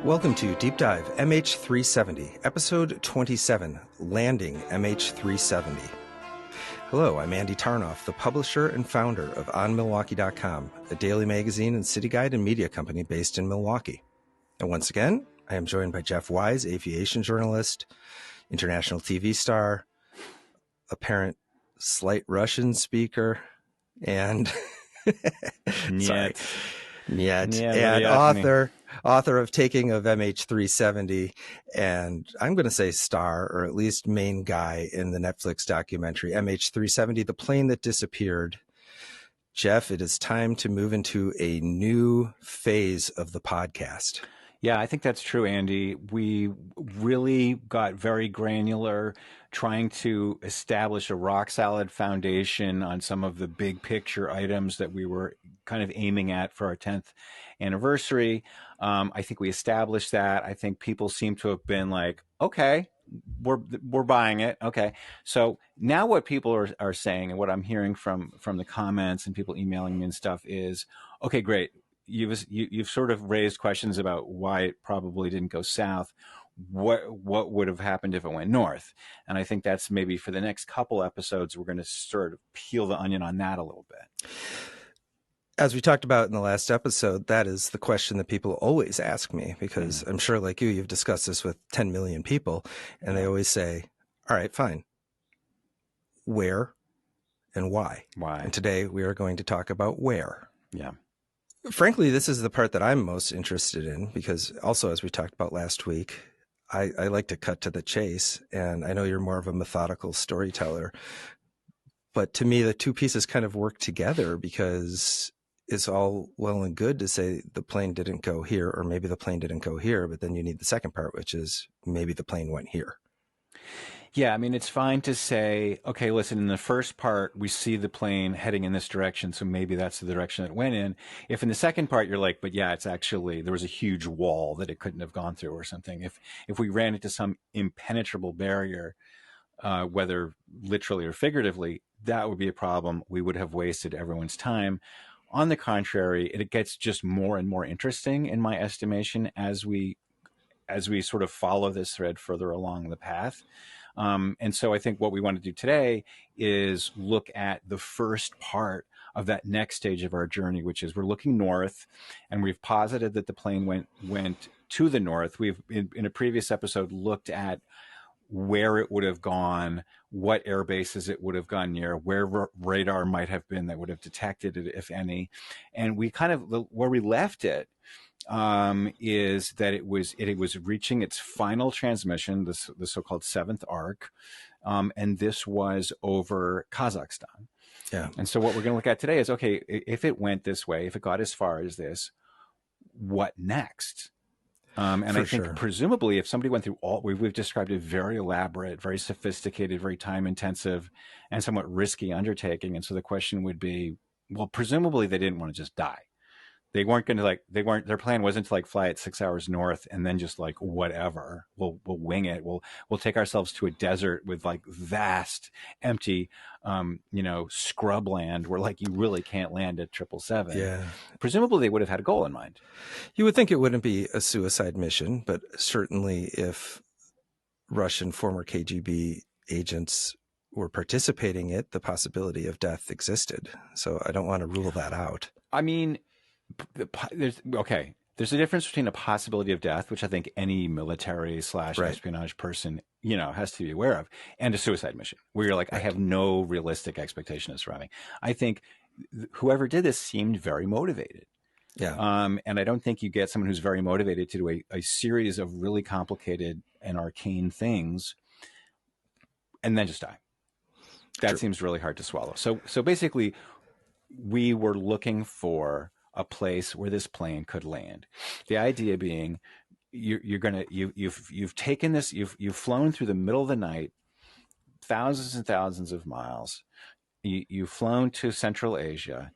Welcome to Deep Dive MH370, Episode 27, Landing MH370. Hello, I'm Andy Tarnoff, the publisher and founder of OnMilwaukee.com, a daily magazine and city guide and media company based in Milwaukee. And once again, I am joined by Jeff Wise, aviation journalist, international TV star, apparent slight Russian speaker, and and author of Taking of MH370, and I'm going to say star, or at least main guy in the Netflix documentary MH370, The Plane That Disappeared. Jeff, it is time to move into a new phase of the podcast. Yeah, I think that's true, Andy. We really got very granular, trying to establish a rock-solid foundation on some of the big picture items that we were kind of aiming at for our 10th anniversary. I think we established that. I think people seem to have been like, okay, we're buying it. Okay. So now what people are saying, and what I'm hearing from the comments and people emailing me and stuff is, okay, great. You've sort of raised questions about why it probably didn't go south. What would have happened if it went north? And I think that's maybe for the next couple episodes, we're going to sort of peel the onion on that a little bit. As we talked about in the last episode, that is the question that people always ask me, because I'm sure, like you've discussed this with 10 million people, and they always say, all right, fine. Where and why? Why? And today we are going to talk about where. Yeah. Frankly, this is the part that I'm most interested in, because also, as we talked about last week, I like to cut to the chase, and I know you're more of a methodical storyteller, but to me, the two pieces kind of work together, because it's all well and good to say the plane didn't go here, or maybe the plane didn't go here, but then you need the second part, which is maybe the plane went here. Yeah, I mean, it's fine to say, okay, listen, in the first part, we see the plane heading in this direction, so maybe that's the direction it went in. If in the second part, you're like, but yeah, it's actually, there was a huge wall that it couldn't have gone through or something. If we ran into some impenetrable barrier, whether literally or figuratively, that would be a problem. We would have wasted everyone's time. On the contrary, it gets just more and more interesting, in my estimation, as we sort of follow this thread further along the path. And so I think what we want to do today is look at the first part of that next stage of our journey, which is we're looking north, and we've posited that the plane went to the north. We've, in a previous episode, looked at where it would have gone, what air bases it would have gone near, where radar might have been that would have detected it, if any. And we kind of, where we left it, is that it was reaching its final transmission, the so-called seventh arc, and this was over Kazakhstan. Yeah. And so what we're going to look at today is, okay, if it went this way, if it got as far as this, what next? And I think presumably if somebody went through we've described a very elaborate, very sophisticated, very time-intensive, and somewhat risky undertaking. And so the question would be, well, presumably they didn't want to just die. They weren't going to their plan wasn't to fly at 6 hours north and then just whatever, we'll wing it. We'll take ourselves to a desert with vast, empty, scrubland where you really can't land at 777. Yeah. Presumably they would have had a goal in mind. You would think it wouldn't be a suicide mission, but certainly if Russian former KGB agents were participating in it, the possibility of death existed. So I don't want to rule that out. I mean, there's a difference between a possibility of death, which I think any military / espionage person, has to be aware of, and a suicide mission where you're like, I have no realistic expectation of surviving. I think whoever did this seemed very motivated. Yeah. And I don't think you get someone who's very motivated to do a series of really complicated and arcane things and then just die. That seems really hard to swallow. So basically we were looking for a place where this plane could land. The idea being, you've taken this, you've flown through the middle of the night, thousands and thousands of miles. You've flown to Central Asia,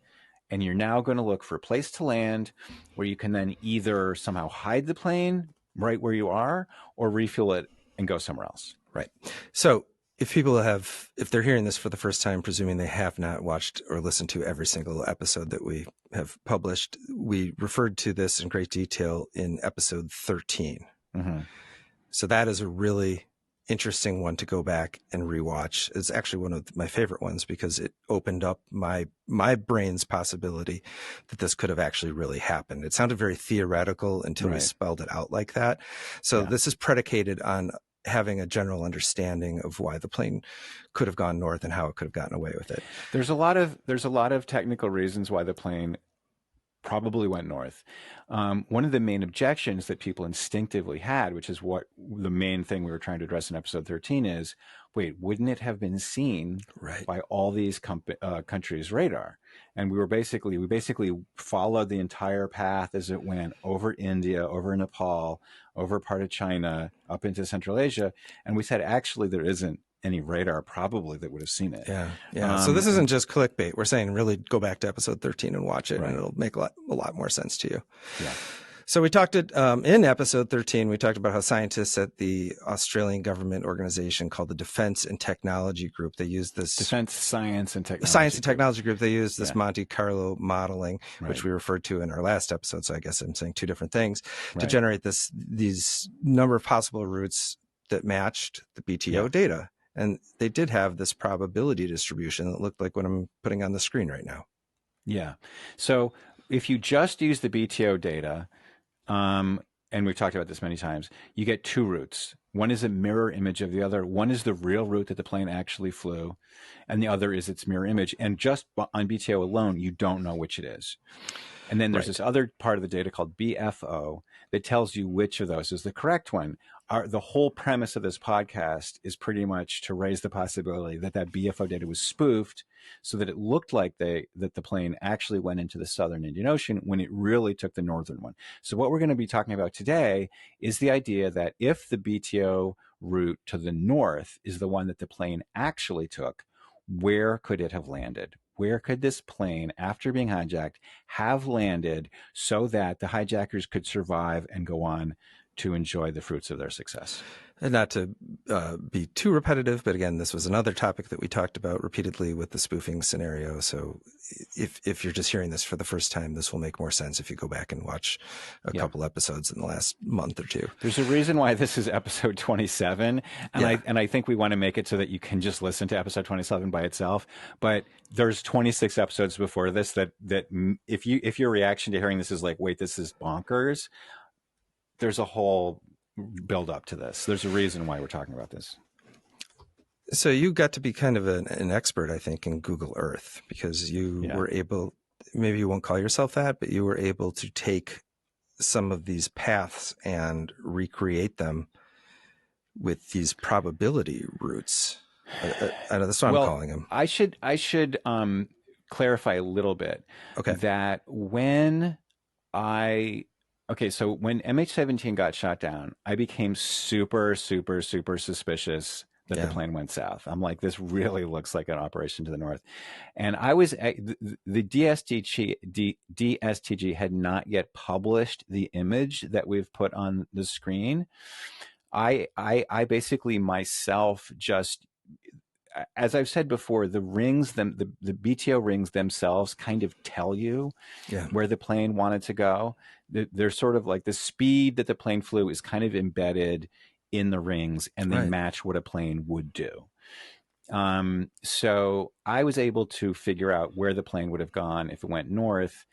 and you're now going to look for a place to land where you can then either somehow hide the plane right where you are, or refuel it and go somewhere else. Right. So if they're hearing this for the first time, presuming they have not watched or listened to every single episode that we have published, we referred to this in great detail in episode 13. Mm-hmm. So that is a really interesting one to go back and rewatch. It's actually one of my favorite ones because it opened up my brain's possibility that this could have actually really happened. It sounded very theoretical until we spelled it out like that. So this is predicated on having a general understanding of why the plane could have gone north and how it could have gotten away with it. There's a lot of technical reasons why the plane probably went north. One of the main objections that people instinctively had, which is what the main thing we were trying to address in episode 13 is, wait, wouldn't it have been seen by all these countries' radar? And we basically followed the entire path as it went over India, over Nepal, over part of China, up into Central Asia. And we said, actually, there isn't any radar probably that would have seen it. Yeah. So this isn't just clickbait. We're saying really go back to episode 13 and watch it, and it'll make a lot more sense to you. Yeah. So we talked in episode 13, we talked about how scientists at the Australian government organization called the Defense and Technology Group, they use this Defense Science and Technology Group. They use this Monte Carlo modeling, which we referred to in our last episode. So I guess I'm saying two different things to generate these number of possible routes that matched the BTO data. And they did have this probability distribution that looked like what I'm putting on the screen right now. Yeah. So if you just use the BTO data, and we've talked about this many times, you get two routes. One is a mirror image of the other. One is the real route that the plane actually flew, and the other is its mirror image. And just on BTO alone, you don't know which it is. And then there's this other part of the data called BFO that tells you which of those is the correct one. The whole premise of this podcast is pretty much to raise the possibility that BFO data was spoofed so that it looked like that the plane actually went into the southern Indian Ocean when it really took the northern one. So what we're going to be talking about today is the idea that if the BTO route to the north is the one that the plane actually took, where could it have landed? Where could this plane, after being hijacked, have landed so that the hijackers could survive and go on to enjoy the fruits of their success? And not to be too repetitive, but again, this was another topic that we talked about repeatedly with the spoofing scenario. So if you're just hearing this for the first time, this will make more sense if you go back and watch a couple episodes in the last month or two. There's a reason why this is episode 27. And I think we want to make it so that you can just listen to episode 27 by itself. But there's 26 episodes before this that if your reaction to hearing this is like, wait, this is bonkers, there's a whole build up to this. There's a reason why we're talking about this. So you got to be kind of an expert, I think, in Google Earth because you were able, maybe you won't call yourself that, but you were able to take some of these paths and recreate them with these probability routes. I know that's what I'm calling them. I should clarify a little bit. Okay. That so when MH17 got shot down, I became super, super, super suspicious that the plane went south. I'm like, this really looks like an operation to the north. And I was the DSTG had not yet published the image that we've put on the screen. I basically myself just, as I've said before, the BTO rings themselves kind of tell you where the plane wanted to go. They're sort of like the speed that the plane flew is kind of embedded in the rings, and they match what a plane would do. So I was able to figure out where the plane would have gone if it went north.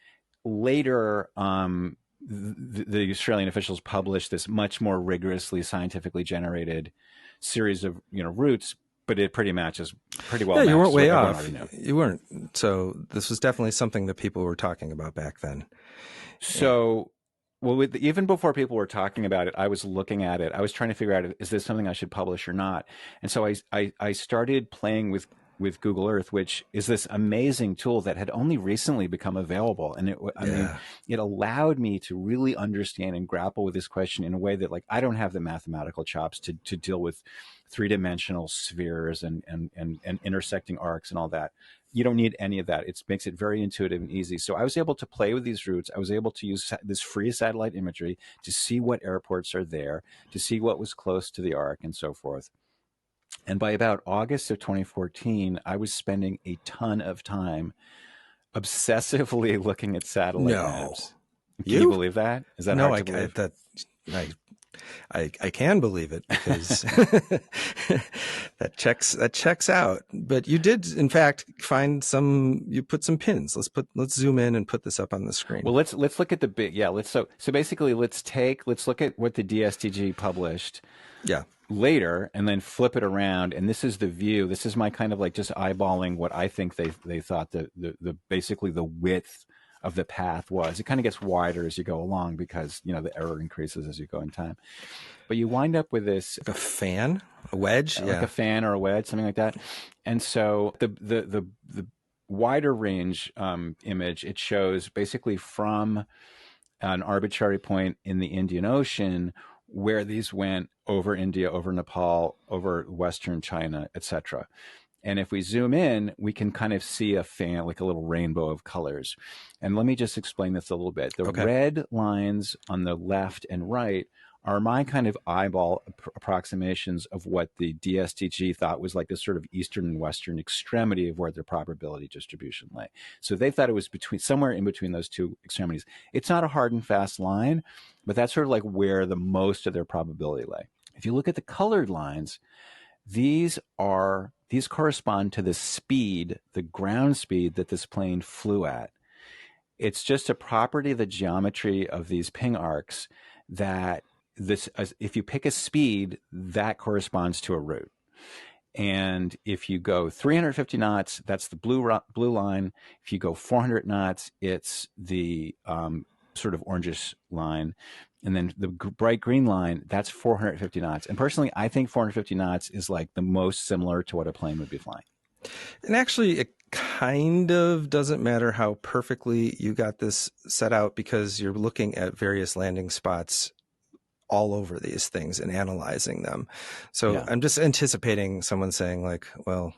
Later, the Australian officials published this much more rigorously scientifically generated series of routes, but it pretty well. Yeah, you weren't way off. You weren't. So this was definitely something that people were talking about back then. So, even before people were talking about it, I was looking at it. I was trying to figure out, is this something I should publish or not? And so I started playing with Google Earth, which is this amazing tool that had only recently become available. And it allowed me to really understand and grapple with this question in a way that, like, I don't have the mathematical chops to deal with three-dimensional spheres and intersecting arcs and all that. You don't need any of that. It makes it very intuitive and easy. So I was able to play with these routes. I was able to use this free satellite imagery to see what airports are there, to see what was close to the arc and so forth. And by about August of 2014, I was spending a ton of time obsessively looking at satellite No. maps. Can you You? believe that? Is that No, hard to believe? I can believe it because that checks out. But you did, in fact, you put some pins. Let's zoom in and put this up on the screen. Well, let's look at the big, so basically let's look at what the DSTG published Yeah. later and then flip it around. And this is the view. This is my kind of like just eyeballing what I think they thought the basically the width of the path was. It kind of gets wider as you go along because, the error increases as you go in time. But you wind up with this like a fan, a wedge, like a fan or a wedge, something like that. And so the wider range image, it shows basically from an arbitrary point in the Indian Ocean where these went over India, over Nepal, over Western China, etc. And if we zoom in, we can kind of see a fan, like a little rainbow of colors. And let me just explain this a little bit. The red lines on the left and right are my kind of eyeball approximations of what the DSTG thought was like this sort of eastern and western extremity of where their probability distribution lay. So they thought it was somewhere in between those two extremities. It's not a hard and fast line, but that's sort of like where the most of their probability lay. If you look at the colored lines, these correspond to the speed, the ground speed that this plane flew at. It's just a property of the geometry of these ping arcs that if you pick a speed, that corresponds to a route. And if you go 350 knots, that's the blue line. If you go 400 knots, it's the sort of orangish line. And then the bright green line, that's 450 knots. And personally, I think 450 knots is like the most similar to what a plane would be flying. And actually, it kind of doesn't matter how perfectly you got this set out because you're looking at various landing spots all over these things and analyzing them. So yeah. I'm just anticipating someone saying like, well,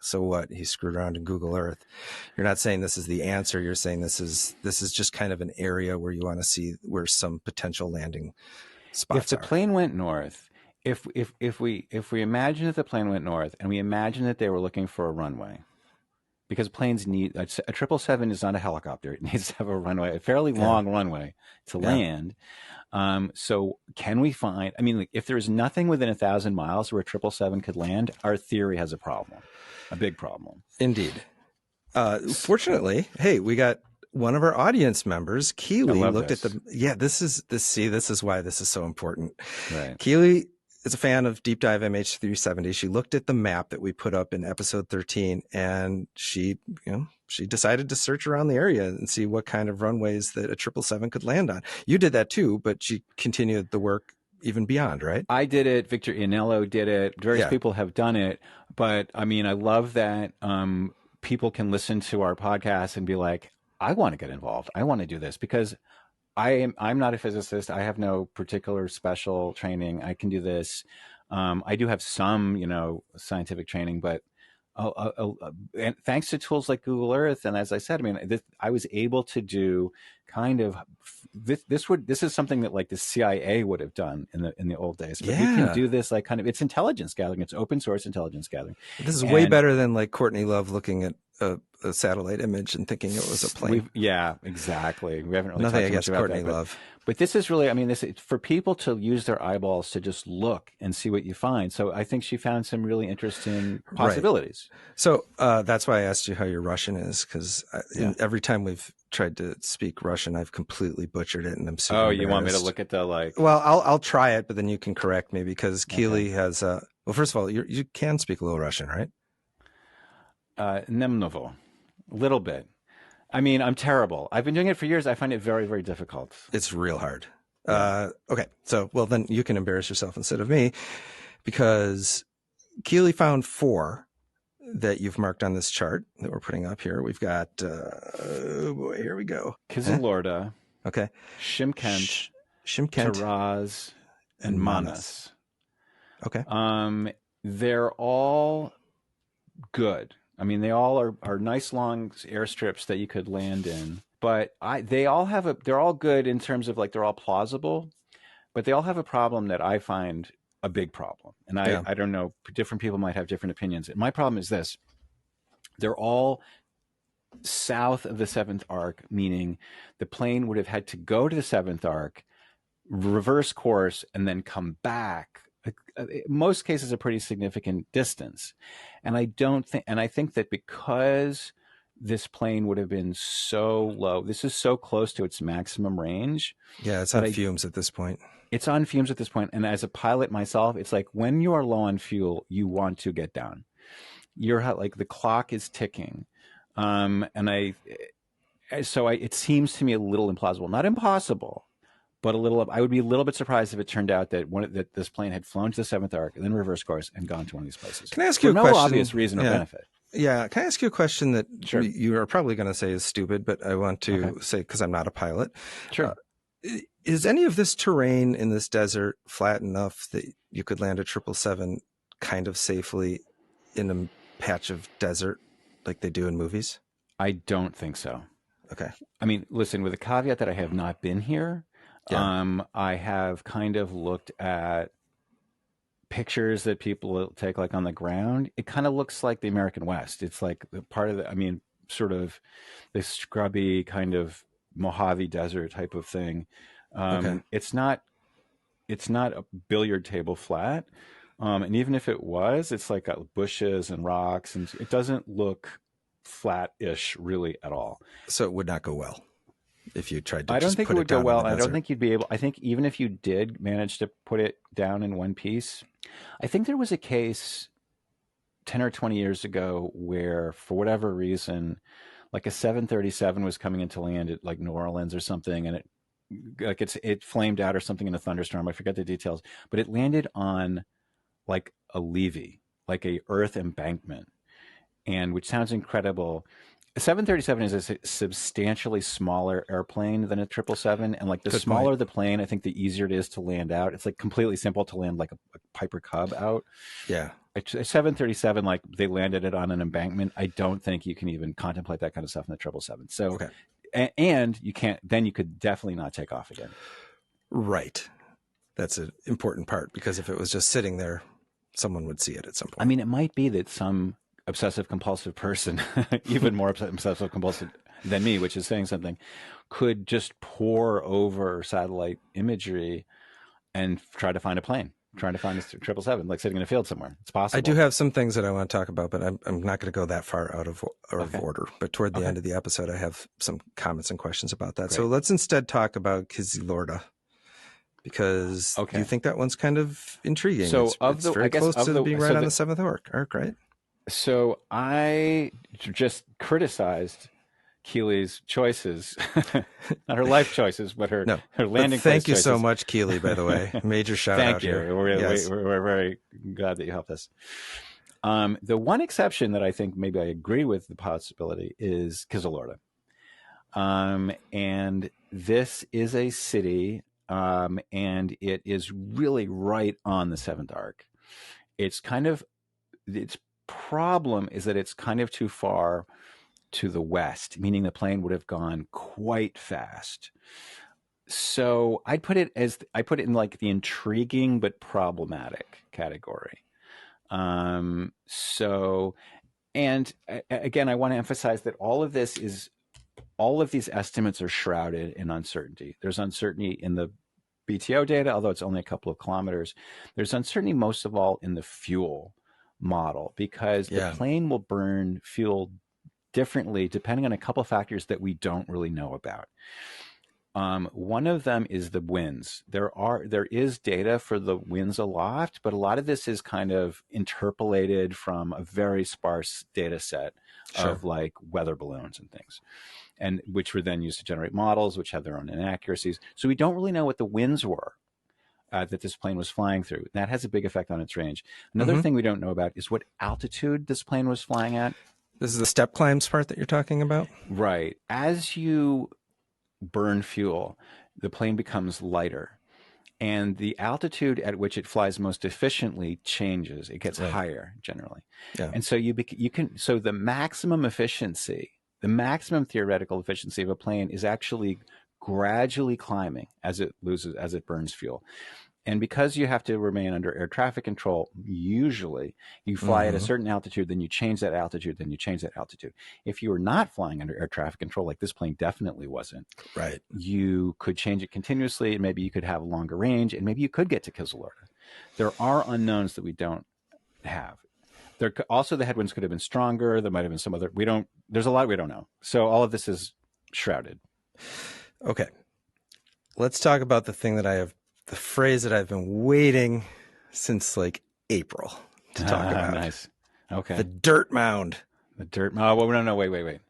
so what? He screwed around in Google Earth. You're not saying this is the answer. You're saying this is just kind of an area where you want to see where some potential landing spots If the plane went north, if we imagine that the plane went north and we imagine that they were looking for a runway, because planes need a 777 is not a helicopter. It needs to have a runway, a fairly long runway to land. So can we find, I mean, if there's nothing within 1,000 miles where a 777 could land, our theory has a problem, a big problem. Indeed. Fortunately, hey, we got one of our audience members, Keely, looked at this is why this is so important. Right. Keely is a fan of Deep Dive MH370. She looked at the map that we put up in episode 13 and she decided to search around the area and see what kind of runways that a 777 could land on. You did that too, but she continued the work even beyond, right? I did it. Victor Ianello did it. Various people have done it. But I mean, I love that people can listen to our podcast and be like, I want to get involved. I want to do this because I'm not a physicist. I have no particular special training. I can do this. I do have some, scientific training, but and thanks to tools like Google Earth, and as I said, I mean, I was able to do kind of this is something that like the CIA would have done in the old days. But you can do this like kind of it's intelligence gathering. It's open source intelligence gathering. This is way better than like Courtney Love looking at a satellite image and thinking it was a plane. Yeah, exactly. We haven't really nothing talked against much about Courtney that, Love. But this is really, I mean, this for people to use their eyeballs to just look and see what you find. So I think she found some really interesting possibilities. Right. So that's why I asked you how your Russian is, because every time we've tried to speak Russian, I've completely butchered it, and I'm super embarrassed. You want me to look at the like? Well, I'll try it, but then you can correct me because Keely has. Well, first of all, you can speak a little Russian, right? Nemnovo, a little bit. I mean, I'm terrible. I've been doing it for years. I find it very, very difficult. It's real hard. Okay. So, well, then you can embarrass yourself instead of me because Keely found 4 that you've marked on this chart that we're putting up here. We've got, here we go. Kyzylorda. Okay. Shymkent. Taraz. And Manas. Okay. They're all good. I mean, they all are nice long airstrips that you could land in, but they're all good in terms of like, they're all plausible, but they all have a problem that I find a big problem. And Yeah. I don't know, different people might have different opinions. And my problem is this: they're all south of the seventh arc, meaning the plane would have had to go to the seventh arc, reverse course, and then come back. In most cases, a pretty significant distance. And I think that because this plane would have been so low, this is so close to its maximum range. Yeah, it's on fumes at this point. It's on fumes at this point. And as a pilot myself, it's like when you are low on fuel, you want to get down. You're like the clock is ticking. It seems to me a little implausible, not impossible, but I would be a little bit surprised if it turned out that this plane had flown to the seventh arc and then reverse course and gone to one of these places. Can I ask you a question? For no obvious reason or benefit. Yeah. Can I ask you a question that Sure. you are probably going to say is stupid, but I want to say, because I'm not a pilot. Sure. Is any of this terrain in this desert flat enough that you could land a 777 kind of safely in a patch of desert like they do in movies? I don't think so. Okay. I mean, listen, with the caveat that I have not been here, I have kind of looked at pictures that people take like on the ground. It kind of looks like the American West. It's like part of sort of this scrubby kind of Mojave Desert type of thing. It's not a billiard table flat. And even if it was, it's like got bushes and rocks, and it doesn't look flat-ish really at all. So it would not go well if you tried to. I don't think it would go well. I don't think you'd be able. I think even if you did manage to put it down in one piece, I think there was a case 10 or 20 years ago where, for whatever reason, like a 737 was coming into land at like New Orleans or something, and it flamed out or something in a thunderstorm. I forget the details, but it landed on like a levee, like a earth embankment, and which sounds incredible. A 737 is a substantially smaller airplane than a 777, and like the smaller the plane, I think the easier it is to land out. It's like completely simple to land like a Piper Cub out. Yeah. A 737, like they landed it on an embankment. I don't think you can even contemplate that kind of stuff in the 777. So, and you can't. Then you could definitely not take off again. Right. That's an important part, because if it was just sitting there, someone would see it at some point. I mean, it might be that some obsessive compulsive person, even more obsessive compulsive than me, which is saying something, could just pore over satellite imagery and try to find a plane, trying to find a 777, like sitting in a field somewhere. It's possible. I do have some things that I want to talk about, but I'm not going to go that far out of order. But toward the end of the episode, I have some comments and questions about that. Great. So let's instead talk about Kyzylorda, because do you think that one's kind of intriguing? So it's very close to being right on the seventh arc, right? So I just criticized Keely's choices, not her life choices, but her landing. Thank you choices. So much, Keely. By the way, major shout out here. We're very glad that you helped us. The one exception that I think maybe I agree with the possibility is Kyzylorda, and this is a city, and it is really right on the seventh arc. Its problem is that it's kind of too far to the west, meaning the plane would have gone quite fast. So I put it in like the intriguing but problematic category. And again, I want to emphasize that all of these estimates are shrouded in uncertainty. There's uncertainty in the BTO data, although it's only a couple of kilometers. There's uncertainty most of all in the fuel model, because the plane will burn fuel differently depending on a couple of factors that we don't really know about. One of them is the winds. There is data for the winds aloft, but a lot of this is kind of interpolated from a very sparse data set of like weather balloons and things, and which were then used to generate models which have their own inaccuracies. So we don't really know what the winds were that this plane was flying through. That has a big effect on its range. Another thing we don't know about is what altitude this plane was flying at. This is the step climbs part that you're talking about? Right. As you burn fuel, the plane becomes lighter, and the altitude at which it flies most efficiently changes. It gets higher generally. Yeah. And so so the maximum efficiency, the maximum theoretical efficiency of a plane is actually gradually climbing as it burns fuel. And because you have to remain under air traffic control, usually you fly at a certain altitude, then you change that altitude, then you change that altitude. If you were not flying under air traffic control, like this plane definitely wasn't, Right. you could change it continuously, and maybe you could have a longer range, and maybe you could get to Kyzylorda. There are unknowns that we don't have. Also, the headwinds could have been stronger. There might have been some other. There's a lot we don't know. So all of this is shrouded. Okay. Let's talk about the phrase that I've been waiting since like April to talk about. Nice. Okay. The dirt mound. The dirt mound. Oh, no, wait.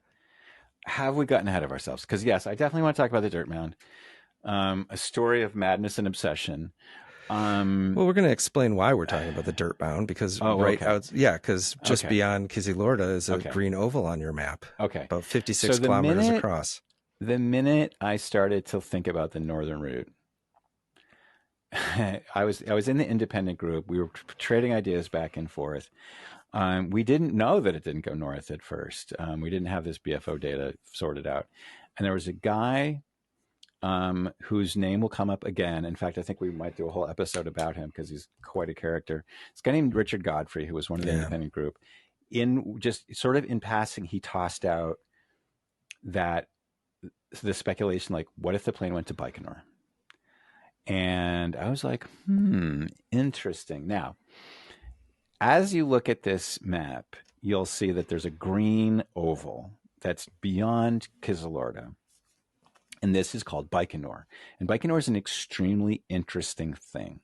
Have we gotten ahead of ourselves? Because yes, I definitely want to talk about the dirt mound. A story of madness and obsession. Well, we're going to explain why we're talking about the dirt mound, because just beyond Kyzylorda is a green oval on your map. Okay. About 56 kilometers across. The minute I started to think about the northern route, I was in the independent group. We were trading ideas back and forth. We didn't know that it didn't go north at first. We didn't have this BFO data sorted out. And there was a guy whose name will come up again. In fact, I think we might do a whole episode about him because he's quite a character. This guy named Richard Godfrey, who was one of the independent group. In passing, he tossed out the speculation, like, what if the plane went to Baikonur? And I was like, interesting. Now, as you look at this map, you'll see that there's a green oval that's beyond Kyzylorda. And this is called Baikonur. And Baikonur is an extremely interesting thing.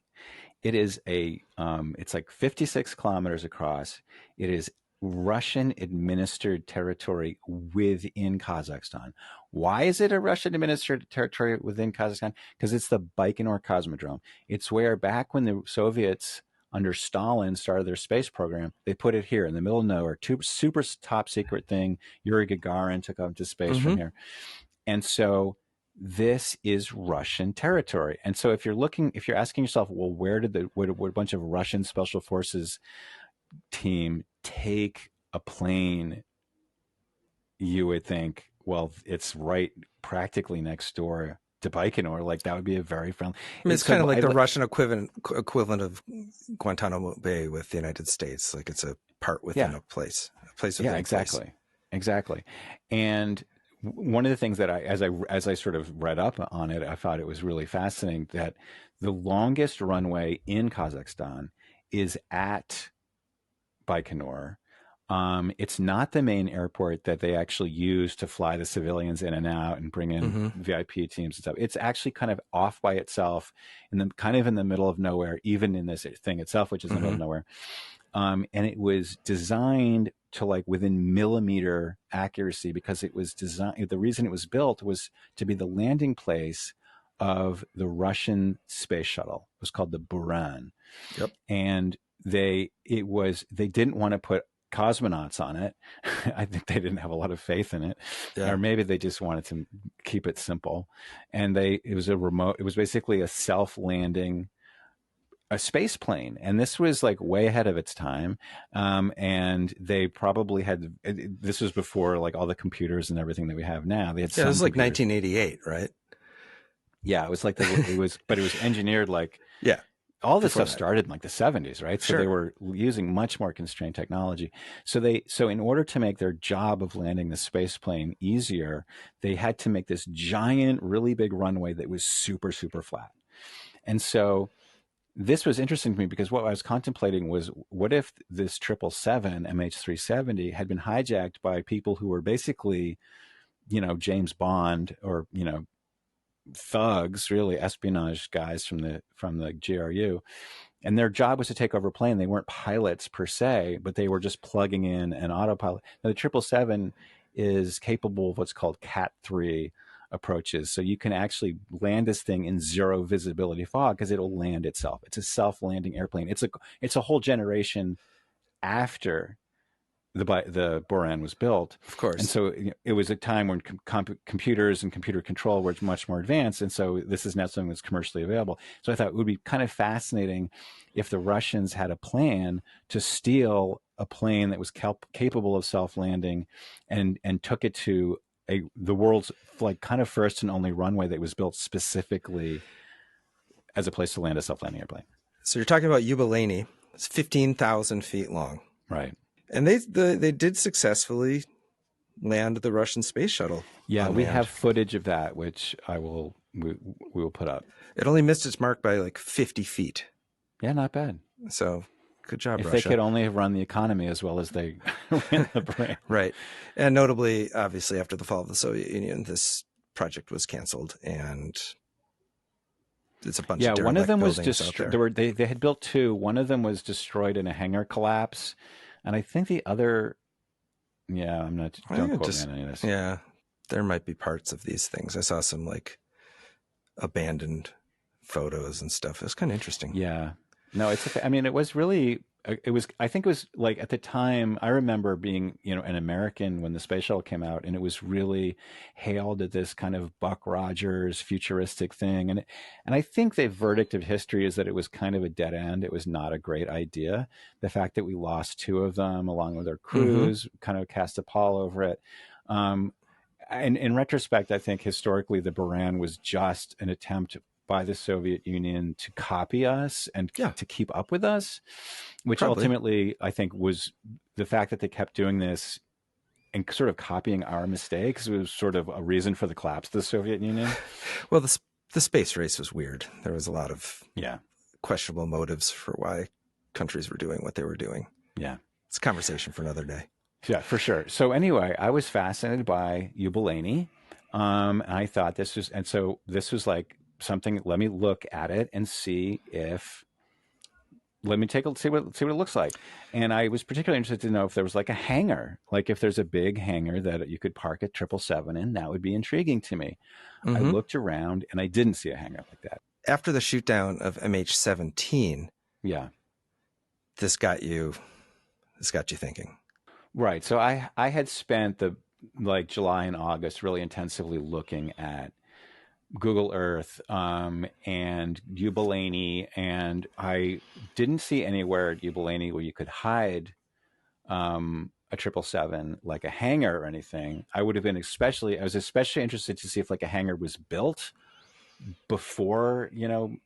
It is it's like 56 kilometers across. It is Russian administered territory within Kazakhstan. Why is it a Russian administered territory within Kazakhstan? Because it's the Baikonur Cosmodrome. It's where, back when the Soviets under Stalin started their space program, they put it here in the middle of nowhere. Super top secret thing. Yuri Gagarin took up to space from here. And so this is Russian territory. And so if you're asking yourself, well, where did a bunch of Russian special forces team take a plane? You would think, well, it's right practically next door to Baikonur. Like, that would be a very friendly. I mean, it's kind of like the Russian equivalent of Guantanamo Bay with the United States. Like, it's a part within a place within a place. Exactly. And one of the things that as I sort of read up on it, I thought it was really fascinating that the longest runway in Kazakhstan is at Baikonur. It's not the main airport that they actually use to fly the civilians in and out and bring in VIP teams and stuff. It's actually kind of off by itself, kind of in the middle of nowhere, even in this thing itself, which is in the middle of nowhere. And it was designed to like within millimeter accuracy, because it was designed. The reason it was built was to be the landing place of the Russian space shuttle. It was called the Buran. Yep. And they didn't want to put cosmonauts on it. I think they didn't have a lot of faith in it, or maybe they just wanted to keep it simple. And it was basically a self-landing a space plane, and this was like way ahead of its time. And they probably had, this was before like all the computers and everything that we have now. They had it was like 1988, right? Yeah, it was like but it was engineered like all this stuff started in like the 70s, right? So they were using much more constrained technology. So in order to make their job of landing the space plane easier, they had to make this giant, really big runway that was super, super flat. And so this was interesting to me, because what I was contemplating was, what if this 777 MH370 had been hijacked by people who were basically, James Bond, or, thugs, really espionage guys from the GRU, and their job was to take over a plane. They weren't pilots per se, but they were just plugging in an autopilot. Now, the 777 is capable of what's called Cat 3 approaches. So you can actually land this thing in zero visibility fog, because it'll land itself. It's a self-landing airplane. It's a whole generation after the Buran was built. Of course. And so it was a time when computers and computer control were much more advanced. And so this is now something that's commercially available. So I thought it would be kind of fascinating if the Russians had a plan to steal a plane that was capable of self-landing and took it to the world's like kind of first and only runway that was built specifically as a place to land a self-landing airplane. So you're talking about Yubileyniy. It's 15,000 feet long. Right. And they did successfully land the Russian space shuttle. Yeah, unmanned. we have footage of that, which we will put up. It only missed its mark by like 50 feet. Yeah, not bad. So good job, if Russia. They could only have run the economy as well as they ran the brain. Right. And notably, obviously, after the fall of the Soviet Union, this project was canceled, and it's a bunch of derelict one of them was destroyed. They had built two. One of them was destroyed in a hangar collapse, and I think the other. Yeah, I'm not. Don't quote me on any of this. Yeah, there might be parts of these things. I saw some like abandoned photos and stuff. It was kind of interesting. Yeah. No, I mean, it was really. I think it was like at the time. I remember being, an American when the space shuttle came out, and it was really hailed as this kind of Buck Rogers futuristic thing. And I think the verdict of history is that it was kind of a dead end. It was not a great idea. The fact that we lost two of them along with their crews kind of cast a pall over it. And in retrospect, I think historically the Buran was just an attempt by the Soviet Union to copy us and to keep up with us, which ultimately I think was the fact that they kept doing this and sort of copying our mistakes was sort of a reason for the collapse of the Soviet Union. Well, the space race was weird. There was a lot of questionable motives for why countries were doing what they were doing. Yeah. It's a conversation for another day. Yeah, for sure. So anyway, I was fascinated by Yubileyniy. And I thought this was like, something. Let me look at it and see what it looks like. And I was particularly interested to know if there was like a hangar, like if there's a big hangar that you could park a 777 in. That would be intriguing to me. I looked around and I didn't see a hangar like that. After the shoot down of MH17, this got you thinking. Right. So I had spent the July and August really intensively looking at Google Earth and Yubileyniy, and I didn't see anywhere at Yubileyniy where you could hide a 777 like a hangar or anything. I was especially interested to see if like a hangar was built before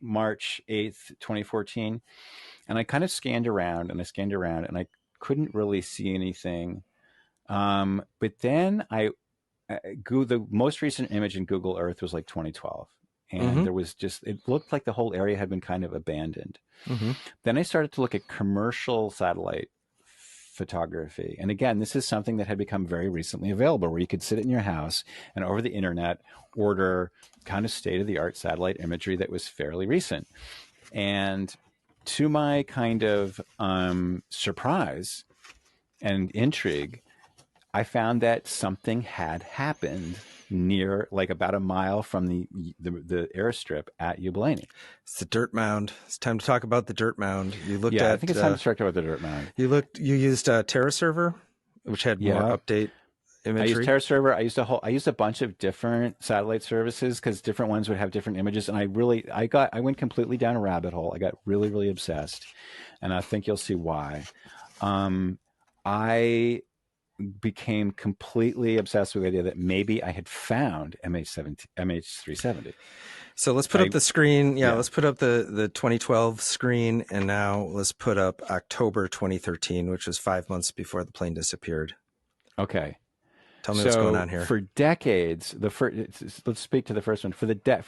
March 8th, 2014. And I kind of scanned around and I couldn't really see anything. But then the most recent image in Google Earth was like 2012. And there was it looked like the whole area had been kind of abandoned. Then I started to look at commercial satellite photography. And again, this is something that had become very recently available, where you could sit in your house and over the internet order kind of state-of-the-art satellite imagery that was fairly recent. And to my kind of surprise and intrigue, I found that something had happened near, like about a mile from the airstrip at Yubileyniy. It's the dirt mound. It's time to talk about the dirt mound. You looked at. I think it's time to talk about the dirt mound. You used Taraz server, which had more update imagery. I used Taraz server. I used a bunch of different satellite services because different ones would have different images, and I went completely down a rabbit hole. I got really, really obsessed, and I think you'll see why. I became completely obsessed with the idea that maybe I had found MH370. So let's put up the screen. Let's put up the 2012 screen, and now let's put up October 2013, which was 5 months before the plane disappeared. Okay. Tell me what's going on here. For decades, let's speak to the first one. For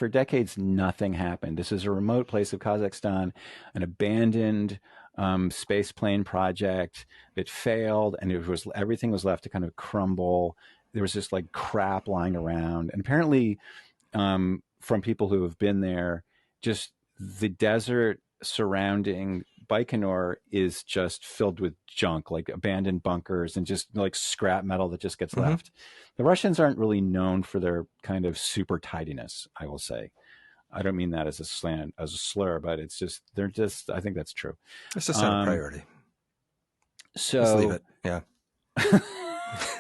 decades, nothing happened. This is a remote place of Kazakhstan, an abandoned space plane project that failed, and everything was left to kind of crumble. There was just like crap lying around, and apparently, from people who have been there, just the desert surrounding Baikonur is just filled with junk, like abandoned bunkers and just like scrap metal that just gets left. The Russians aren't really known for their kind of super tidiness, I will say. I don't mean that as a slur, but it's just, I think that's true. It's just not a priority. So just leave it. Yeah.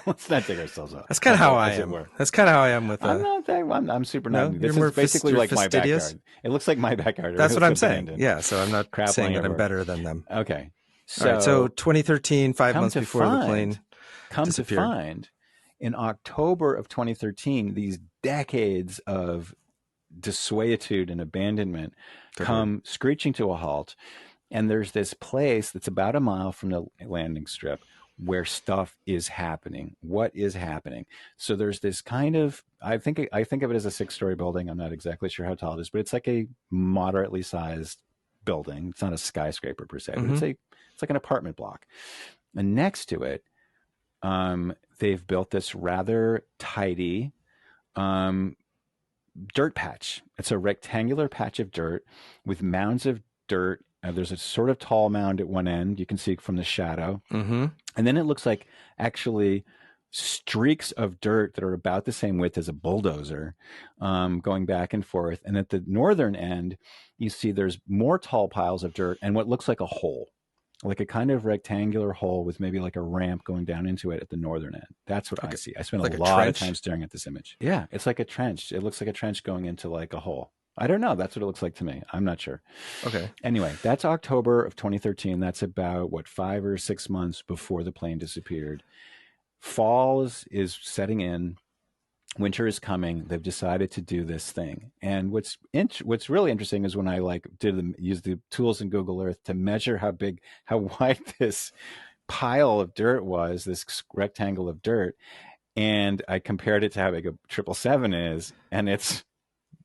Let's not dig ourselves up. That's kind of how I am. That's kind of how I am with. I'm super not. No, this is basically like my backyard. It looks like my backyard. That's what I'm saying. Yeah. So I'm not saying that I'm better than them. Okay. All right, so 2013, 5 months before the plane disappeared. To find, in October of 2013, these decades of desuetude and abandonment come screeching to a halt. And there's this place that's about a mile from the landing strip where stuff is happening. What is happening? So there's this kind of, I think of it as a 6-story building. I'm not exactly sure how tall it is, but it's like a moderately sized building. It's not a skyscraper per se, but it's like an apartment block. And next to it, they've built this rather tidy dirt patch. It's a rectangular patch of dirt with mounds of dirt. There's a sort of tall mound at one end. You can see from the shadow. And then it looks like actually streaks of dirt that are about the same width as a bulldozer going back and forth. And at the northern end, you see there's more tall piles of dirt and what looks like a hole, like a kind of rectangular hole with maybe like a ramp going down into it at the northern end. That's what I see. I spent a lot of time staring at this image. Yeah, it's like a trench. It looks like a trench going into like a hole. I don't know. That's what it looks like to me. I'm not sure. Okay. Anyway, that's October of 2013. That's about, 5 or 6 months before the plane disappeared. Fall is setting in. Winter is coming. They've decided to do this thing. And what's really interesting is when I use the tools in Google Earth to measure how wide this pile of dirt was, this rectangle of dirt, and I compared it to how big a 777 is, and it's,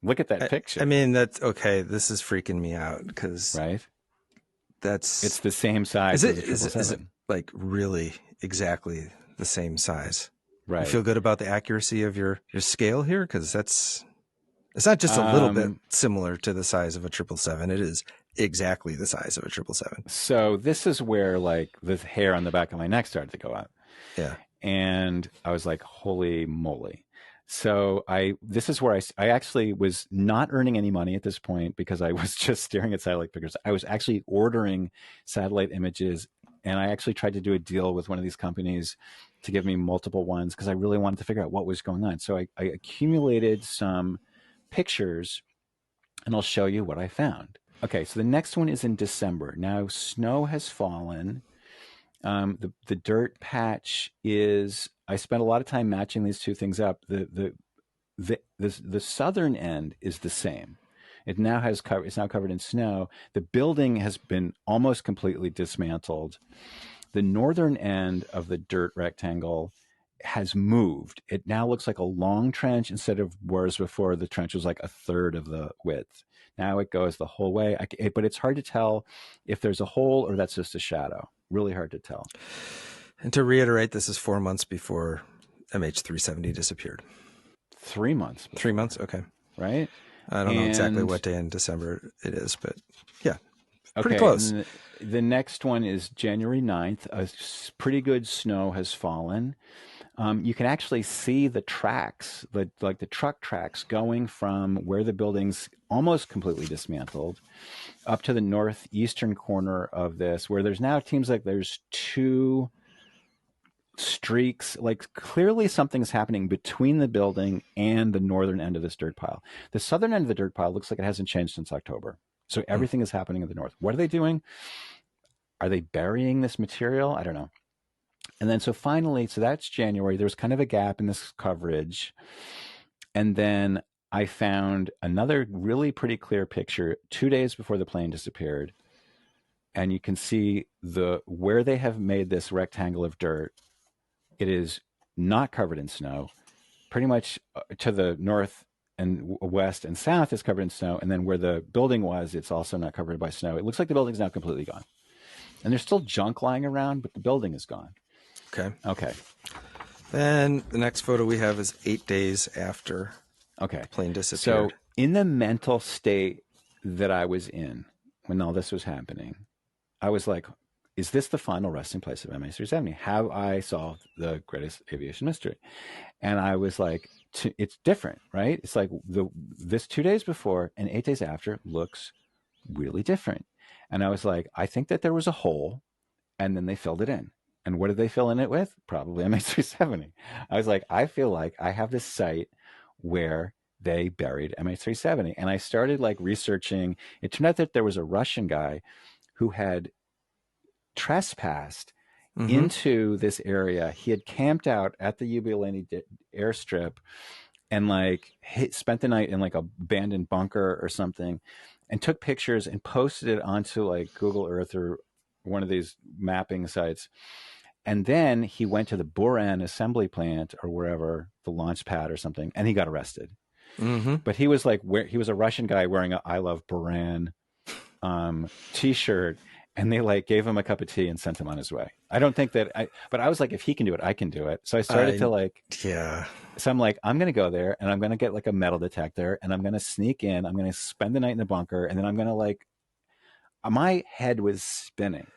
look at that picture. I mean, that's okay. This is freaking me out because it's the same size as a 777. Is it like really exactly the same size? Right. You feel good about the accuracy of your scale here? Because it's not just a little bit similar to the size of a 777. It is exactly the size of a 777. So this is where like the hair on the back of my neck started to go up. Yeah. And I was like, holy moly. So this is where I actually was not earning any money at this point because I was just staring at satellite pictures. I was actually ordering satellite images, and I actually tried to do a deal with one of these companies to give me multiple ones because I really wanted to figure out what was going on. So I accumulated some pictures, and I'll show you what I found. Okay, so the next one is in December. Now snow has fallen. The dirt patch is, I spent a lot of time matching these two things up. The southern end is the same. It's now covered in snow. The building has been almost completely dismantled. The northern end of the dirt rectangle has moved. It now looks like a long trench instead of whereas before the trench was like a third of the width. Now it goes the whole way, but it's hard to tell if there's a hole or that's just a shadow. Really hard to tell. And to reiterate, this is 4 months before MH370 disappeared. 3 months. 3 months? Okay. Right? I don't know exactly what day in December it is, but yeah, pretty close. The next one is January 9th. A pretty good snow has fallen. You can actually see the tracks, the truck tracks going from where the building's almost completely dismantled up to the northeastern corner of this, where there's now, it seems like there's two streaks, like clearly something's happening between the building and the northern end of this dirt pile. The southern end of the dirt pile looks like it hasn't changed since October. So everything is happening in the north. What are they doing? Are they burying this material? I don't know. And then so finally, so that's January. There was kind of a gap in this coverage. And then I found another really pretty clear picture 2 days before the plane disappeared. And you can see where they have made this rectangle of dirt. It is not covered in snow. Pretty much to the north and west and south is covered in snow. And then where the building was, it's also not covered by snow. It looks like the building's now completely gone. And there's still junk lying around, but the building is gone. Okay. Then the next photo we have is 8 days after the plane disappeared. So in the mental state that I was in when all this was happening, I was like, is this the final resting place of MH370? Have I solved the greatest aviation mystery? And I was like, it's different, right? It's like this 2 days before and 8 days after looks really different. And I was like, I think that there was a hole and then they filled it in. And what did they fill in it with? Probably MH370. I was like, I feel like I have this site where they buried MH370. And I started like researching. It turned out that there was a Russian guy who had trespassed into this area. He had camped out at the Yubileyniy airstrip and like spent the night in like a abandoned bunker or something, and took pictures and posted it onto like Google Earth or one of these mapping sites. And then he went to the Buran assembly plant or wherever, the launch pad or something, and he got arrested. Mm-hmm. But he was like, he was a Russian guy wearing a "I love Buran" T-shirt, and they like gave him a cup of tea and sent him on his way. I don't think that but I was like, if he can do it, I can do it. So I started to like, yeah. So I'm like, I'm going to go there and I'm going to get like a metal detector and I'm going to sneak in. I'm going to spend the night in the bunker. And then I'm going to like, my head was spinning.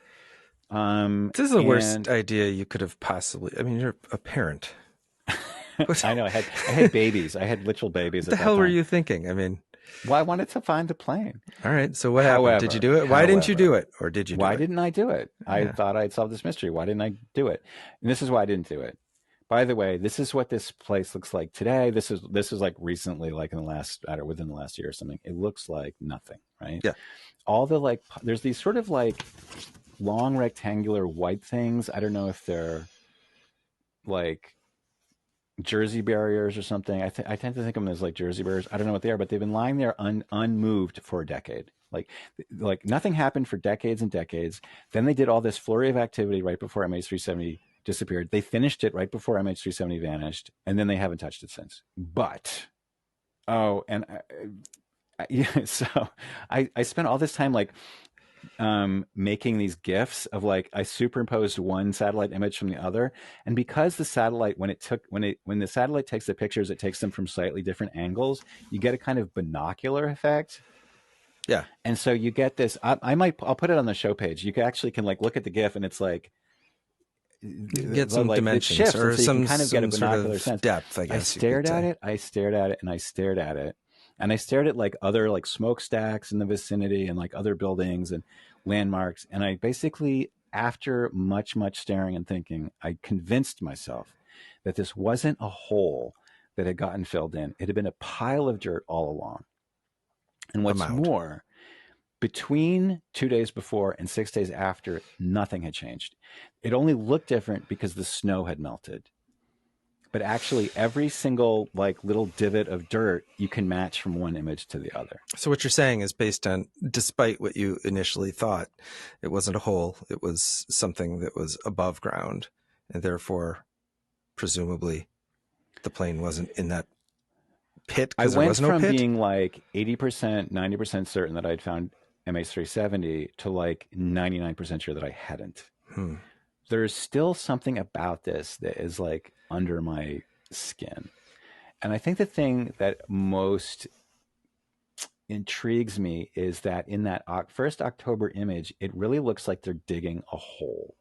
This is the worst idea you could have possibly. I mean, you're a parent. I know. I had babies. I had literal babies. What the hell were you thinking? I mean, well, I wanted to find the plane. All right. So what happened? Did you do it? Why didn't you do it? Or did you? Why didn't I do it? I thought I'd solved this mystery. Why didn't I do it? And this is why I didn't do it. By the way, this is what this place looks like today. This is like recently, like in the last, I don't know, within the last year or something. It looks like nothing, right? Yeah. All the like, there's these sort of like long rectangular white things. I don't know if they're like Jersey barriers or something. I tend to think of them as like Jersey barriers. I don't know what they are, but they've been lying there unmoved for a decade. Like nothing happened for decades and decades. Then they did all this flurry of activity right before MH370 disappeared. They finished it right before MH370 vanished, and then they haven't touched it since. But so I spent all this time like making these GIFs of like, I superimposed one satellite image from the other, and because the satellite, when the satellite takes the pictures, it takes them from slightly different angles. You get a kind of binocular effect. Yeah, and so you get this. I'll put it on the show page. You can like look at the GIF, and it's like, get some like dimensions or so some kind of get a binocular sort of sense. Depth. I guess I stared at it, and I stared at it, and I stared at like other like smokestacks in the vicinity and like other buildings and landmarks. And I basically, after much staring and thinking, I convinced myself that this wasn't a hole that had gotten filled in. It had been a pile of dirt all along. And what's more, between 2 days before and 6 days after, nothing had changed. It only looked different because the snow had melted. But actually, every single like little divot of dirt you can match from one image to the other. So what you're saying is based on, despite what you initially thought, it wasn't a hole. It was something that was above ground, and therefore, presumably, the plane wasn't in that pit. I went from being like 80%, 90% certain that I'd found MH370 to like 99% sure that I hadn't. There's still something about this that is like under my skin. And I think the thing that most intrigues me is that in that first October image, it really looks like they're digging a hole.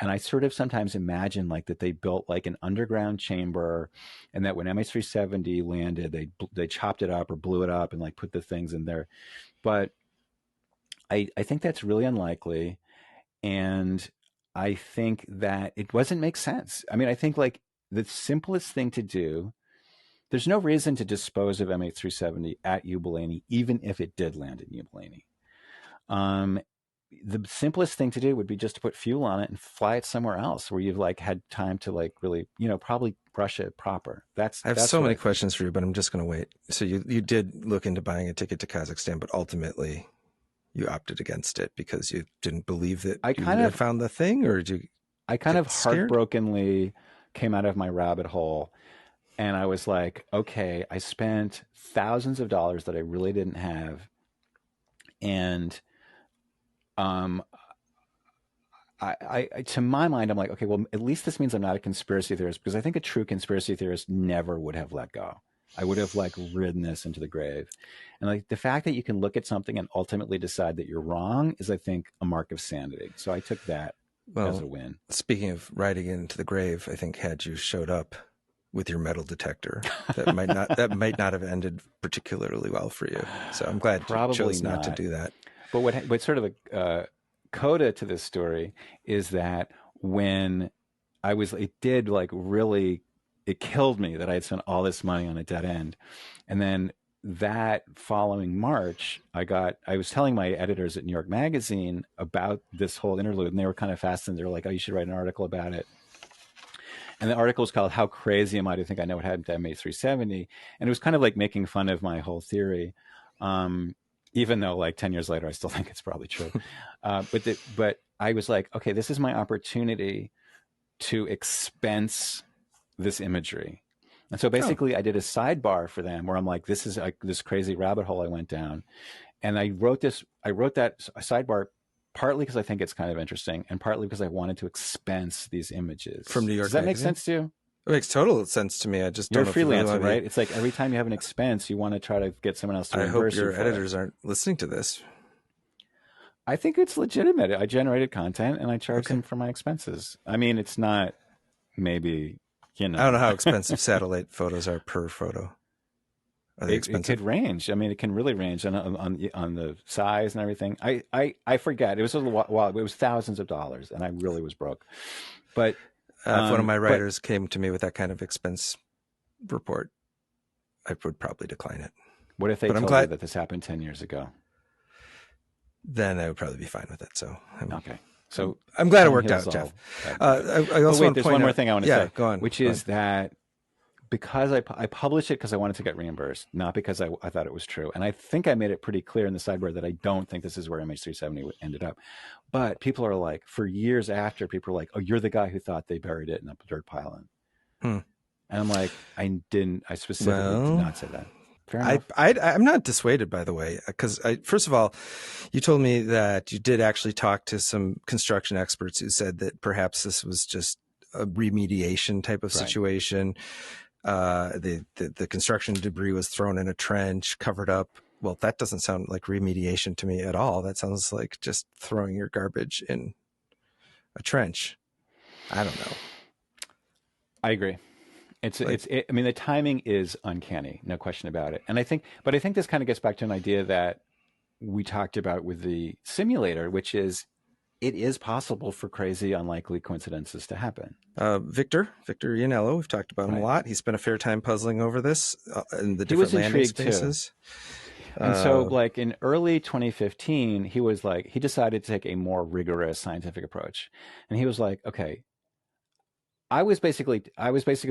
And I sort of sometimes imagine like that they built like an underground chamber, and that when MH370 landed, they chopped it up or blew it up and like put the things in there. But I think that's really unlikely. And I think that it doesn't make sense. I mean, I think like the simplest thing to do, there's no reason to dispose of MH370 at Yubileyniy, even if it did land in Yubileyniy. The simplest thing to do would be just to put fuel on it and fly it somewhere else where you've like had time to like really, probably brush it proper. I have so many questions for you, but I'm just going to wait. So you did look into buying a ticket to Kazakhstan, but ultimately you opted against it because you didn't believe that you had found the thing, or did you? I kind of heartbrokenly came out of my rabbit hole, and I was like, okay, I spent thousands of dollars that I really didn't have, and I to my mind, I'm like, okay, well, at least this means I'm not a conspiracy theorist, because I think a true conspiracy theorist never would have let go. I would have like ridden this into the grave. And like the fact that you can look at something and ultimately decide that you're wrong is, I think, a mark of sanity. So I took that as a win. Speaking of riding into the grave, I think had you showed up with your metal detector, that might not have ended particularly well for you. So I'm glad you chose not to do that. But what's sort of a coda to this story is that when it killed me that I had spent all this money on a dead end. And then that following March, I was telling my editors at New York Magazine about this whole interlude, and they were kind of fascinated. They were like, oh, you should write an article about it. And the article was called "How Crazy Am I to Think I Know What Happened to MH370?" And it was kind of like making fun of my whole theory, even though like 10 years later I still think it's probably true. But I was like, okay, this is my opportunity to expense this imagery. And so basically I did a sidebar for them where I'm like, this is like this crazy rabbit hole I went down. And I wrote that sidebar partly because I think it's kind of interesting and partly because I wanted to expense these images. From New York Does that Magazine? make sense to you? It makes total sense to me. I just You're a don't know if freelancer, right? It's like every time you have an expense, you want to try to get someone else to reimburse you. I hope your editors aren't listening to this. I think it's legitimate. I generated content and I charge them for my expenses. I mean, it's not maybe, you know. I don't know how expensive satellite photos are per photo. Are they expensive? It could range. I mean, it can really range on the size and everything. I forget. It was a while. It was thousands of dollars, and I really was broke. But if one of my writers came to me with that kind of expense report, I would probably decline it. What if they told you that this happened 10 years ago? Then I would probably be fine with it. So okay. So I'm glad it worked out, Jeff. I also want to there's point one more out, thing I want to say, go on, which is that because I published it because I wanted to get reimbursed, not because I thought it was true. And I think I made it pretty clear in the sidebar that I don't think this is where MH370 ended up. But people are like, for years after, people are like, oh, you're the guy who thought they buried it in a dirt pile. And I'm like, I specifically did not say that. Fair enough. I'm not dissuaded, by the way, because first of all, you told me that you did actually talk to some construction experts who said that perhaps this was just a remediation type of situation. The construction debris was thrown in a trench, covered up. Well, that doesn't sound like remediation to me at all. That sounds like just throwing your garbage in a trench. I don't know. I agree. I mean, the timing is uncanny, no question about it. And I think this kind of gets back to an idea that we talked about with the simulator, which is it is possible for crazy, unlikely coincidences to happen. Victor Ianello, we've talked about him a lot. He spent a fair time puzzling over this in the different landing spaces. And so like in early 2015, he decided to take a more rigorous scientific approach. And he was like, okay, I was basically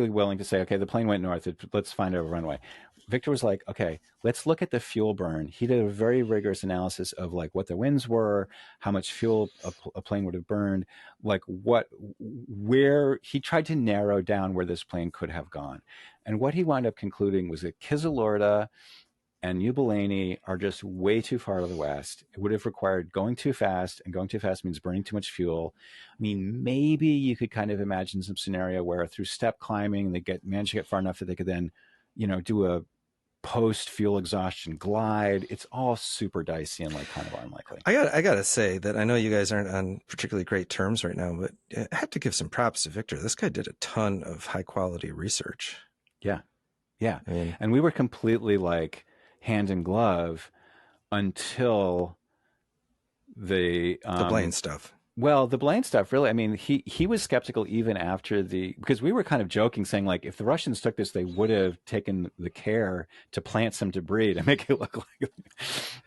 willing to say, okay, the plane went north. Let's find a runway. Victor was like, okay, let's look at the fuel burn. He did a very rigorous analysis of like what the winds were, how much fuel a plane would have burned, like where he tried to narrow down where this plane could have gone. And what he wound up concluding was that Kyzylorda and Yubileyniy are just way too far to the west. It would have required going too fast, and going too fast means burning too much fuel. I mean, maybe you could kind of imagine some scenario where through step climbing, they manage to get far enough that they could then, do a post-fuel exhaustion glide. It's all super dicey and like kind of unlikely. I gotta say that I know you guys aren't on particularly great terms right now, but I have to give some props to Victor. This guy did a ton of high-quality research. Yeah. I mean, and we were completely like hand in glove until the Blaine stuff. Well, the Blaine stuff, really. I mean, he was skeptical even after because we were kind of joking, saying like, if the Russians took this, they would have taken the care to plant some debris to make it look like.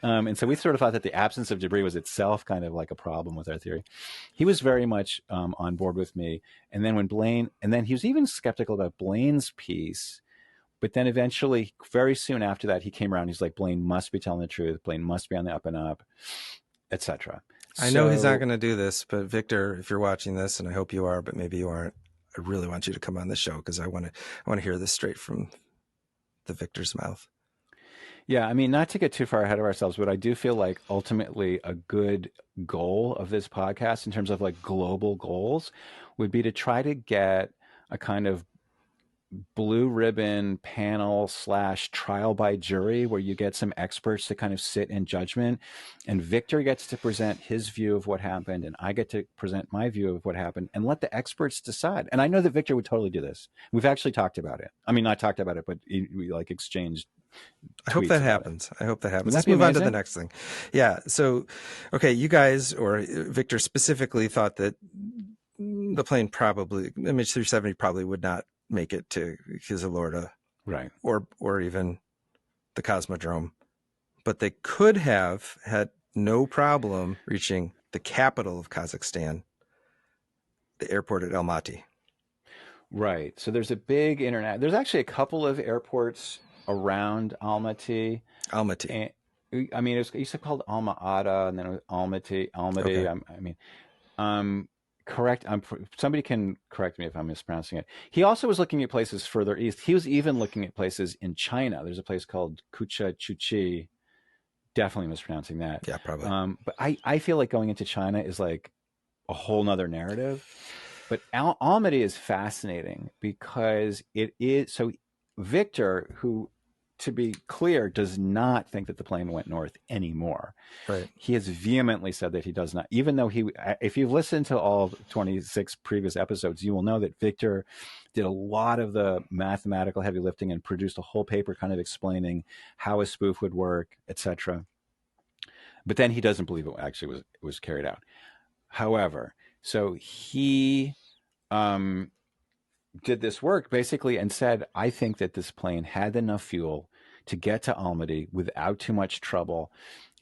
And so we sort of thought that the absence of debris was itself kind of like a problem with our theory. He was very much on board with me, and then he was even skeptical about Blaine's piece. But then eventually, very soon after that, he came around. He's like, Blaine must be telling the truth. Blaine must be on the up and up, etc. I know he's not going to do this, but Victor, if you're watching this, and I hope you are, but maybe you aren't, I really want you to come on the show because I want to hear this straight from the Victor's mouth. Yeah, I mean, not to get too far ahead of ourselves, but I do feel like ultimately a good goal of this podcast in terms of like global goals would be to try to get a kind of blue ribbon panel / trial by jury where you get some experts to kind of sit in judgment, and Victor gets to present his view of what happened and I get to present my view of what happened, and let the experts decide. And I know that Victor would totally do this. We've actually talked about it. I mean, not talked about it, but we like exchanged. I hope that happens. Let's move on to the next thing. Yeah. So, okay, you guys, or Victor specifically, thought that the plane probably, MH370 probably would not make it to Kyzylorda, right, or even the Cosmodrome, but they could have had no problem reaching the capital of Kazakhstan, the airport at Almaty. Right. So there's a big internet. There's actually a couple of airports around Almaty. Almaty. I mean, it used to be called Alma-Ata, and then it was Almaty. Okay. Um, correct. Somebody can correct me if I'm mispronouncing it. He also was looking at places further east. He was even looking at places in China. There's a place called Kucha Chuchi. Definitely mispronouncing that. Yeah, probably. But I feel like going into China is like a whole nother narrative. But Almaty is fascinating because it is so. Victor, who, to be clear, does not think that the plane went north anymore. Right. He has vehemently said that he does not, even though if you've listened to all 26 previous episodes, you will know that Victor did a lot of the mathematical heavy lifting and produced a whole paper kind of explaining how a spoof would work, etc. But then he doesn't believe it actually was carried out. However, so he did this work basically and said, I think that this plane had enough fuel to get to Almaty without too much trouble.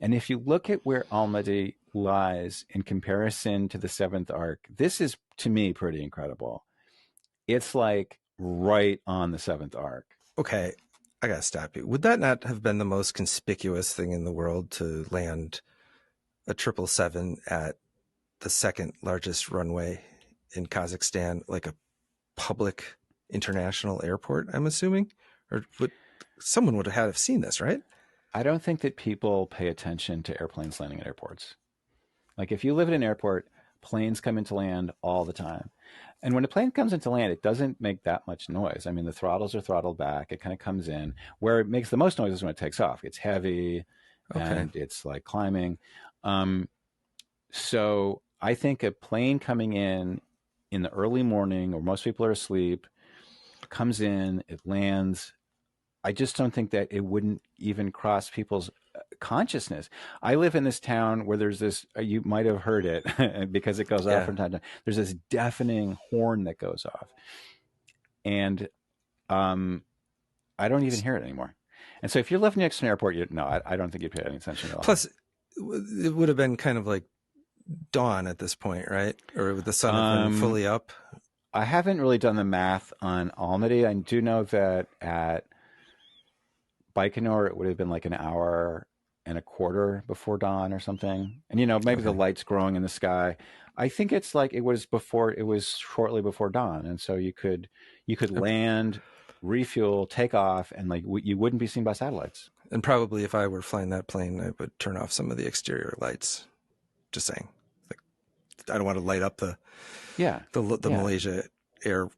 And if you look at where Almaty lies in comparison to the seventh arc, this is, to me, pretty incredible. It's like right on the seventh arc. Okay, I gotta stop you. Would that not have been the most conspicuous thing in the world to land a 777 at the second largest runway in Kazakhstan, like a public international airport, I'm assuming? Or someone would have seen this, right? I don't think that people pay attention to airplanes landing at airports. Like if you live at an airport, planes come into land all the time. And when a plane comes into land, it doesn't make that much noise. I mean, the throttles are throttled back. It kind of comes in. Where it makes the most noise is when it takes off. It's heavy and it's like climbing. So I think a plane coming in the early morning, or most people are asleep, comes in, it lands. I just don't think that it wouldn't even cross people's consciousness. I live in this town where there's this, you might have heard it because it goes off from time to time. There's this deafening horn that goes off. And I don't even hear it anymore. And so if you're living next to an airport, I don't think you'd pay any attention at all. Plus, it would have been kind of like dawn at this point, right? Or with the sun fully up? I haven't really done the math on Almaty. I do know that at Baikonur, it would have been like an hour and a quarter before dawn or something. And, maybe the light's growing in the sky. I think it's like it was shortly before dawn. And so you could land, refuel, take off, and like you wouldn't be seen by satellites. And probably if I were flying that plane, I would turn off some of the exterior lights. Just saying. Like, I don't want to light up the Malaysia Air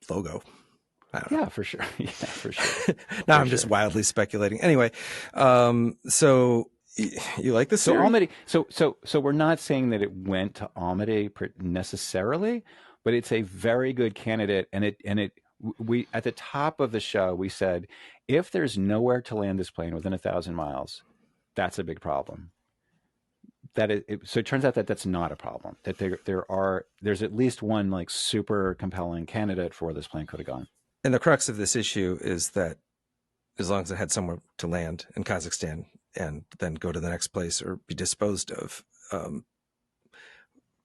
logo. Yeah, for sure. Yeah, for sure. Now I'm just wildly speculating. Anyway, so you like this? So Almaty. So we're not saying that it went to Almaty necessarily, but it's a very good candidate. And we at the top of the show we said, if there's nowhere to land this plane within 1,000 miles, that's a big problem. So it turns out that that's not a problem. That there's at least one like super compelling candidate for where this plane could have gone. And the crux of this issue is that as long as it had somewhere to land in Kazakhstan and then go to the next place or be disposed of,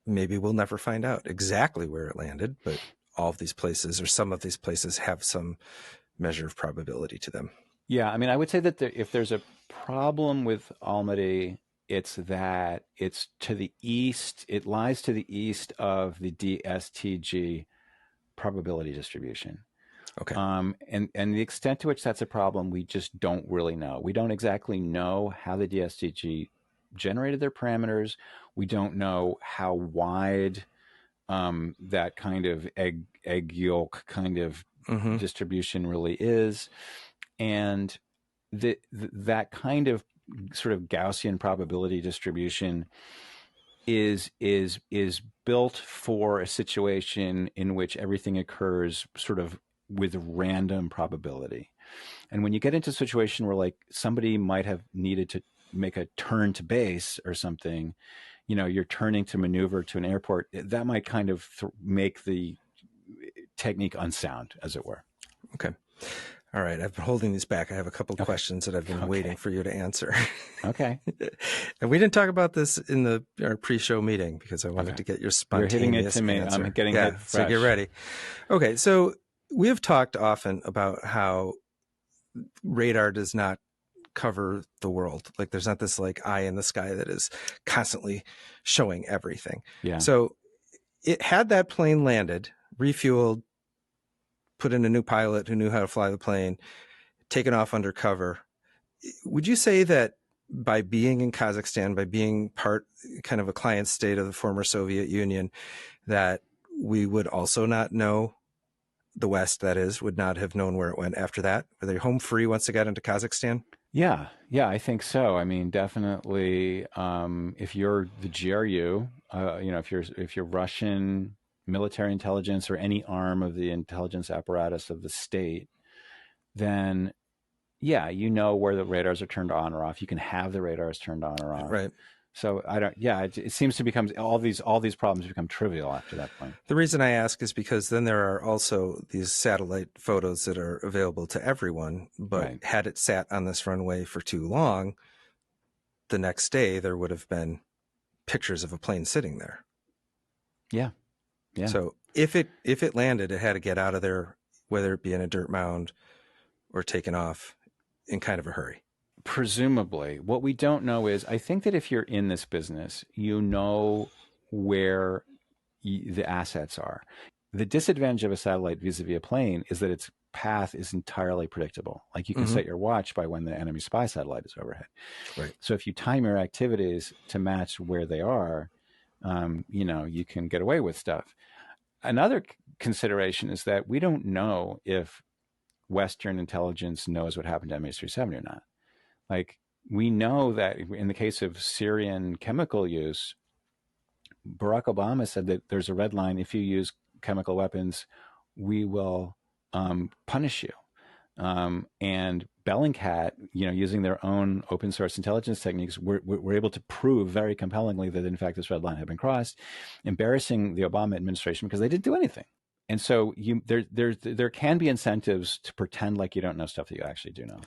maybe we'll never find out exactly where it landed, but all of these places or some of these places have some measure of probability to them. Yeah, I mean, I would say that if there's a problem with Almaty, it's that it's to the east. It lies to the east of the DSTG probability distribution. Okay. And the extent to which that's a problem, we just don't really know. We don't exactly know how the DSTG generated their parameters. We don't know how wide that kind of egg yolk kind of distribution really is, and that kind of sort of Gaussian probability distribution is built for a situation in which everything occurs sort of with random probability. And when you get into a situation where like somebody might have needed to make a turn to base or something, you're turning to maneuver to an airport, that might kind of make the technique unsound, as it were. Okay. All right, I've been holding these back. I have a couple questions that I've been waiting for you to answer. Okay. And we didn't talk about this in our pre-show meeting because I wanted to get your spontaneous You're hitting it to me. answer. I'm getting hit fresh. So get ready. Okay, so we have talked often about how radar does not cover the world. Like there's not this like eye in the sky that is constantly showing everything. Yeah. So it had that plane landed, refueled, put in a new pilot who knew how to fly the plane, taken off undercover. Would you say that by being in Kazakhstan, by being kind of a client state of the former Soviet Union, that we would also not know, the West, that is, would not have known where it went after that? Were they home free once they got into Kazakhstan? Yeah, I think so. I mean, definitely, if you're the GRU, if you're Russian military intelligence or any arm of the intelligence apparatus of the state, then yeah, you know where the radars are turned on or off. You can have the radars turned on or off. Right. So it seems to become all these problems become trivial after that point. The reason I ask is because then there are also these satellite photos that are available to everyone, but had it sat on this runway for too long, the next day there would have been pictures of a plane sitting there. Yeah. Yeah. So if it landed, it had to get out of there, whether it be in a dirt mound or taken off in kind of a hurry. Presumably. What we don't know is, I think that if you're in this business, you know where the assets are. The disadvantage of a satellite vis-a-vis a plane is that its path is entirely predictable. Like you can set your watch by when the enemy spy satellite is overhead. Right. So if you time your activities to match where they are, you can get away with stuff. Another consideration is that we don't know if Western intelligence knows what happened to MH370 or not. Like, we know that in the case of Syrian chemical use, Barack Obama said that there's a red line. If you use chemical weapons, we will punish you. And Bellingcat, using their own open source intelligence techniques, were able to prove very compellingly that in fact this red line had been crossed, embarrassing the Obama administration because they didn't do anything. And so there can be incentives to pretend like you don't know stuff that you actually do know.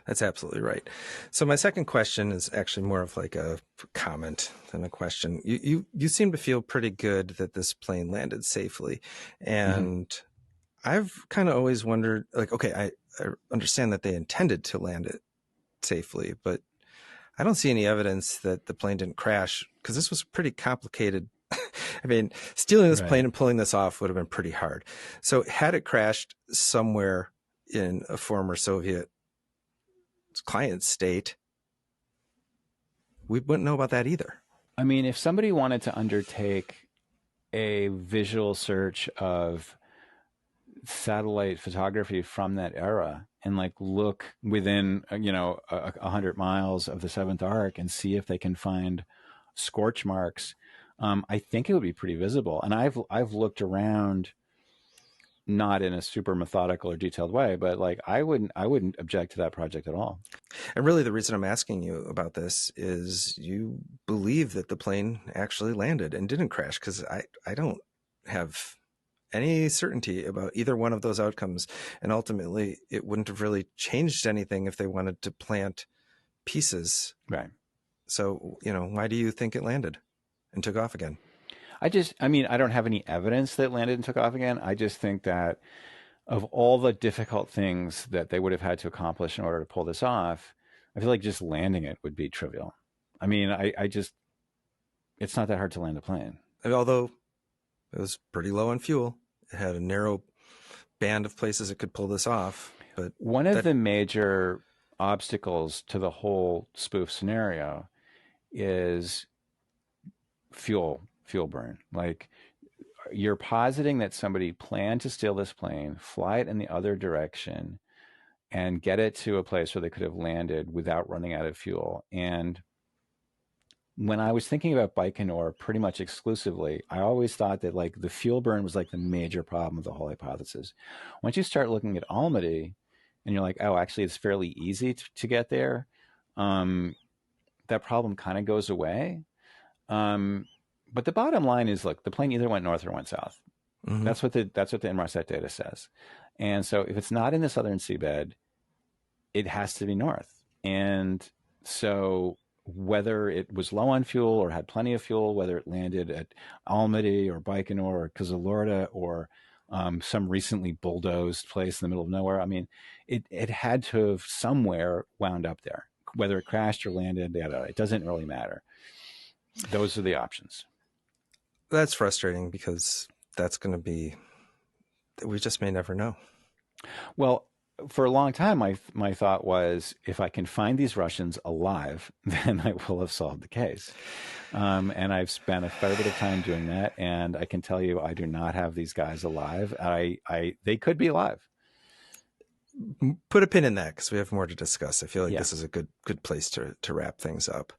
That's absolutely right. So my second question is actually more of like a comment than a question. You seem to feel pretty good that this plane landed safely, and I've kind of always wondered, like, okay, I understand that they intended to land it safely, but I don't see any evidence that the plane didn't crash, because this was pretty complicated. I mean, stealing this plane and pulling this off would have been pretty hard. So had it crashed somewhere in a former Soviet client state, we wouldn't know about that either. I mean, if somebody wanted to undertake a visual search of satellite photography from that era and like look within 100 miles of the seventh arc and see if they can find scorch marks, I think it would be pretty visible. And I've looked around, not in a super methodical or detailed way, but like I wouldn't object to that project at all. And really the reason I'm asking you about this is you believe that the plane actually landed and didn't crash, because I don't have any certainty about either one of those outcomes. And ultimately it wouldn't have really changed anything if they wanted to plant pieces. Right. So, why do you think it landed and took off again? I don't have any evidence that it landed and took off again. I just think that of all the difficult things that they would have had to accomplish in order to pull this off, I feel like just landing it would be trivial. I mean, it's not that hard to land a plane. Although it was pretty low on fuel. It had a narrow band of places it could pull this off. But one of the major obstacles to the whole spoof scenario is fuel burn. Like, you're positing that somebody planned to steal this plane, fly it in the other direction, and get it to a place where they could have landed without running out of fuel. And when I was thinking about Baikonur pretty much exclusively, I always thought that like the fuel burn was like the major problem of the whole hypothesis. Once you start looking at Almaty and you're like, oh, actually it's fairly easy to get there, that problem kind of goes away. But the bottom line is, look, the plane either went north or went south. Mm-hmm. That's what the Inmarsat data says. And so if it's not in the southern seabed, it has to be north. And so whether it was low on fuel or had plenty of fuel, whether it landed at Almaty or Baikonur or Kyzylorda or some recently bulldozed place in the middle of nowhere, I mean, it had to have somewhere wound up there. Whether it crashed or landed, it doesn't really matter. Those are the options. That's frustrating because that's going to be, we just may never know. Well, for a long time, my thought was, if I can find these Russians alive, then I will have solved the case. And I've spent a fair bit of time doing that, and I can tell you, I do not have these guys alive. They could be alive. Put a pin in that because we have more to discuss. I feel like Yeah. this is a good place to wrap things up.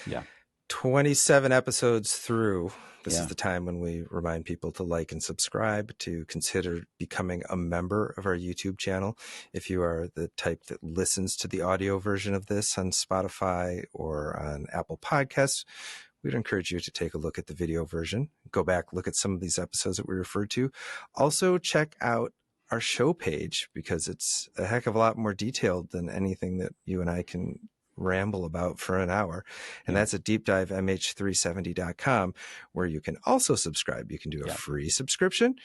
Yeah. 27 episodes through. This Yeah. is the time when we remind people to like and subscribe, to consider becoming a member of our YouTube channel. If you are the type that listens to the audio version of this on Spotify or on Apple Podcasts, we'd encourage you to take a look at the video version. Go back, look at some of these episodes that we referred to. Also, check out our show page because it's a heck of a lot more detailed than anything that you and I can ramble about for an hour. And that's at deepdivemh370.com, where you can also subscribe. You can do a free subscription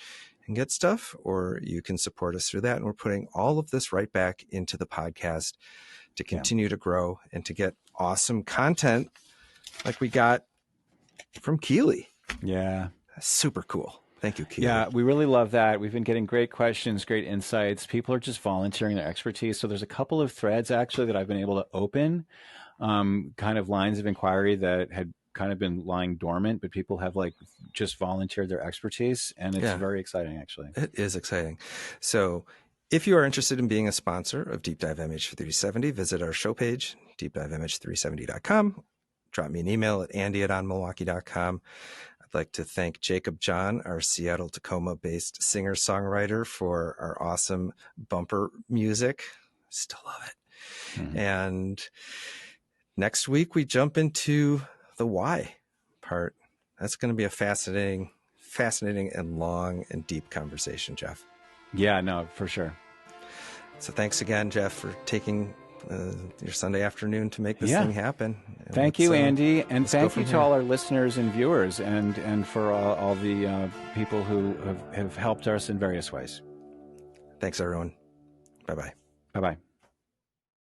and get stuff, or you can support us through that. And we're putting all of this right back into the podcast to continue to grow and to get awesome content like we got from Keeley. Yeah. That's super cool. Thank you, Keeley. Yeah, we really love that. We've been getting great questions, great insights. People are just volunteering their expertise. So there's a couple of threads actually that I've been able to open, kind of lines of inquiry that had kind of been lying dormant, but people have like just volunteered their expertise, and it's very exciting actually. It is exciting. So if you are interested in being a sponsor of Deep Dive MH370, visit our show page, deepdivemh370.com. Drop me an email at andy@onmilwaukee.com. I'd like to thank Jacob John, our Seattle, Tacoma-based singer-songwriter, for our awesome bumper music. Still love it. Mm-hmm. And next week, we jump into the why part. That's going to be a fascinating and long and deep conversation, Jeff. Yeah, no, for sure. So thanks again, Jeff, for taking your Sunday afternoon to make this thing happen. Thank you, Andy, and thank you to all our listeners and viewers, and for all the people who have helped us in various ways. Thanks, everyone. Bye-bye. Bye-bye.